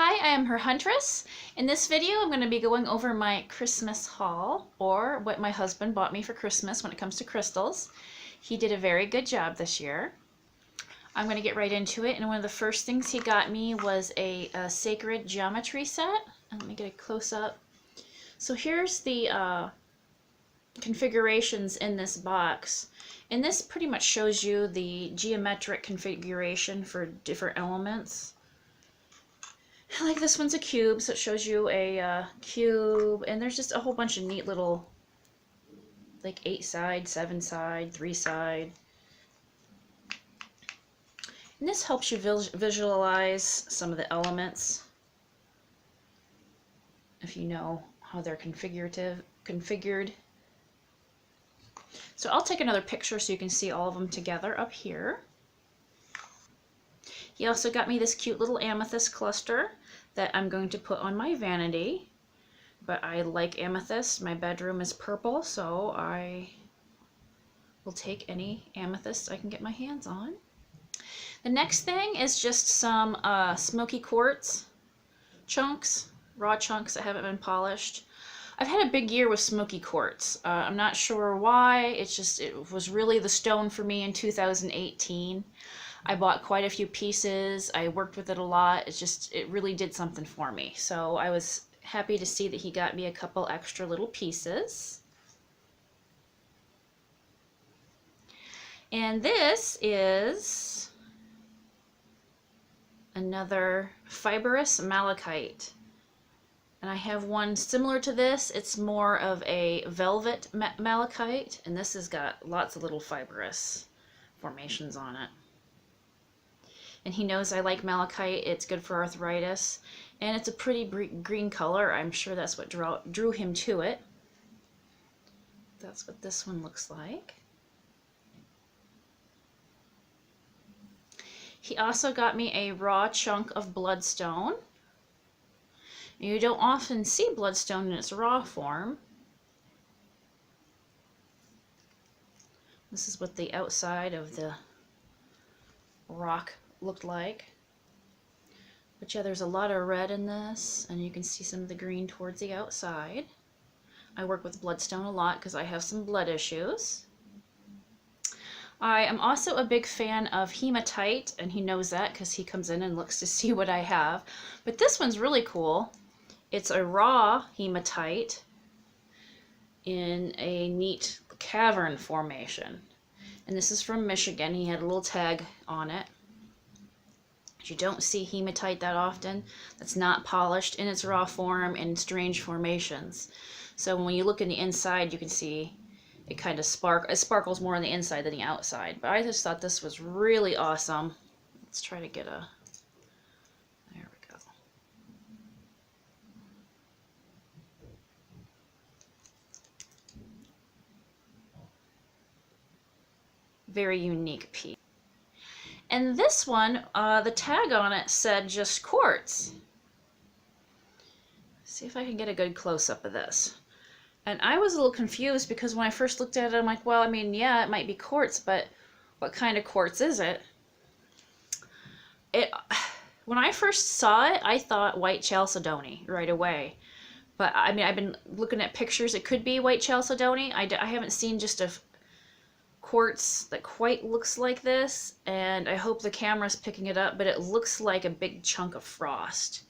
Hi, I am her Huntress. In this video, I'm going to be going over my Christmas haul, or what my husband bought me for Christmas when it comes to crystals. He did a very good job this year. I'm going to get right into it, and one of the first things he got me was a sacred geometry set. And let me get a close-up. So here's the configurations in this box. And this pretty much shows you the geometric configuration for different elements. Like this one's a cube, so it shows you a cube, and there's just a whole bunch of neat little, like 8-side, 7-side, 3-side. And this helps you visualize some of the elements, if you know how they're configured. So I'll take another picture so you can see all of them together up here. He also got me this cute little amethyst cluster that I'm going to put on my vanity. But I like amethyst. My bedroom is purple, so I will take any amethyst I can get my hands on. The next thing is just some Smoky Quartz chunks, raw chunks that haven't been polished. I've had a big year with Smoky Quartz. I'm not sure why. It was really the stone for me in 2018. I bought quite a few pieces. I worked with it a lot. It really did something for me. So I was happy to see that he got me a couple extra little pieces. And this is another Fibrous Malachite. And I have one similar to this. It's more of a velvet malachite, and this has got lots of little fibrous formations on it. And he knows I like malachite. It's good for arthritis, and it's a pretty green color. I'm sure that's what drew him to it. That's what this one looks like. He also got me a raw chunk of Bloodstone. You don't often see Bloodstone in its raw form. This is what the outside of the rock looked like. But yeah, there's a lot of red in this, and you can see some of the green towards the outside. I work with Bloodstone a lot because I have some blood issues. I am also a big fan of Hematite, and he knows that because he comes in and looks to see what I have. But this one's really cool. It's a raw hematite in a neat cavern formation. And this is from Michigan. He had a little tag on it. You don't see hematite that often. That's not polished in its raw form in strange formations. So when you look in the inside, you can see it kind of sparkles more on the inside than the outside. But I just thought this was really awesome. Let's try to get a... There we go. Very unique piece. And this one, the tag on it said just quartz. See if I can get a good close-up of this. And I was a little confused because when I first looked at it, I'm like, well, I mean, yeah, it might be quartz, but what kind of quartz is it? When I first saw it, I thought White Chalcedony right away. But I mean, I've been looking at pictures. It could be White Chalcedony. I haven't seen just a quartz that quite looks like this, and I hope the camera's picking it up, but it looks like a big chunk of frost,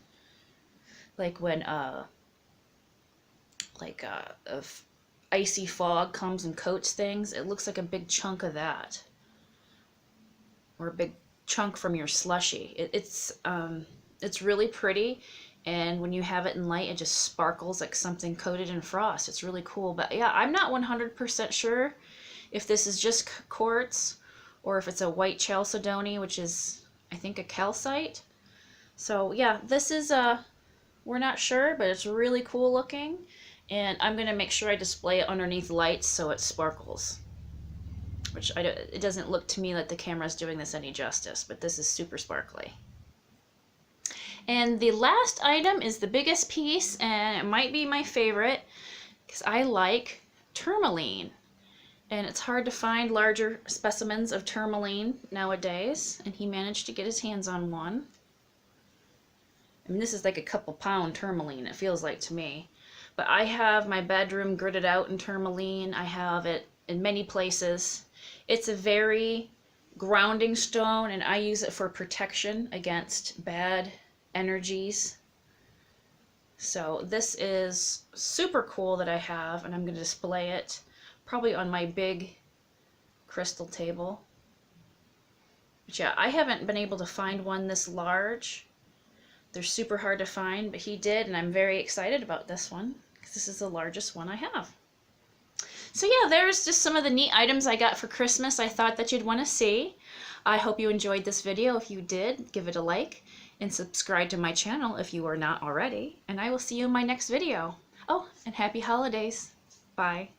like when if icy fog comes and coats things. It looks like a big chunk of that, or a big chunk from your slushy. It's really pretty, and when you have it in light, it just sparkles like something coated in frost. It's really cool. But yeah, I'm not 100% sure if this is just quartz or if it's a White Chalcedony, which is, I think, a calcite. So yeah, this is, we're not sure, but it's really cool looking. And I'm going to make sure I display it underneath lights so it sparkles. Which, it doesn't look to me like the camera's doing this any justice, but this is super sparkly. And the last item is the biggest piece, and it might be my favorite, because I like tourmaline. And it's hard to find larger specimens of tourmaline nowadays, and he managed to get his hands on one. I mean, this is like a couple pound tourmaline, it feels like to me. But I have my bedroom gridded out in tourmaline. I have it in many places. It's a very grounding stone, and I use it for protection against bad energies. So this is super cool that I have, and I'm going to display it probably on my big crystal table. But yeah, I haven't been able to find one this large. They're super hard to find, but he did, and I'm very excited about this one because this is the largest one I have. So yeah, there's just some of the neat items I got for Christmas I thought that you'd want to see. I hope you enjoyed this video. If you did, give it a like and subscribe to my channel if you are not already. And I will see you in my next video. Oh, and happy holidays. Bye.